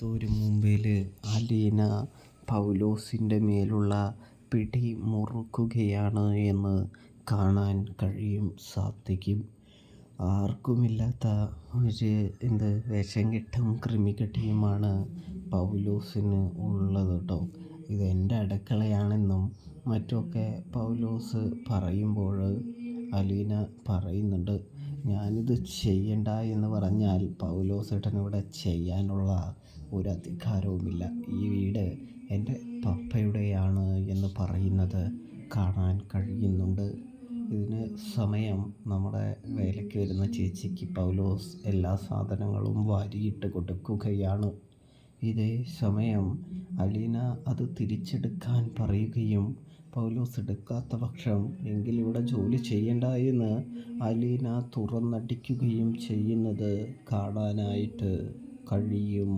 തൊരു മുമ്പിൽ അലീന പൗലോസിൻ്റെ മേലുള്ള പിടി മുറുക്കുകയാണ് എന്ന് കാണാൻ സാധിക്കും. ആർക്കുമില്ലാത്ത ഒരു വിഷം കെട്ടും കൃമികെട്ടിയുമാണ് പൗലോസിന് ഉള്ളത് കേട്ടോ. ഇതെൻ്റെ അടുക്കളയാണെന്നും മറ്റുമൊക്കെ പൗലോസ് പറയുമ്പോൾ അലീന പറയുന്നുണ്ട്, ഞാനിത് ചെയ്യണ്ട എന്ന് പറഞ്ഞാൽ പൗലോസേട്ടനിവിടെ ചെയ്യാനുള്ള ഒരു അധികാരവുമില്ല. ഈ വീട് എൻ്റെ പപ്പയുടെയാണ് എന്ന് പറയുന്നത് കാണാൻ കഴിയുന്നുണ്ട്. ഇതിന് സമയം നമ്മുടെ വേലയ്ക്ക് വരുന്ന ചേച്ചിക്ക് പൗലോസ് എല്ലാ സാധനങ്ങളും വാരിയിട്ട് കൊടുക്കുകയാണ്. ഇതേ സമയം അലീന അത് തിരിച്ചെടുക്കാൻ പറയുകയും പൗലോസ് എടുക്കാത്ത പക്ഷം എങ്കിലിവിടെ ജോലി ചെയ്യണ്ട എന്ന് അലീന തുറന്നടിക്കുകയും ചെയ്യുന്നത് കാണാനായിട്ട് കഴിയും.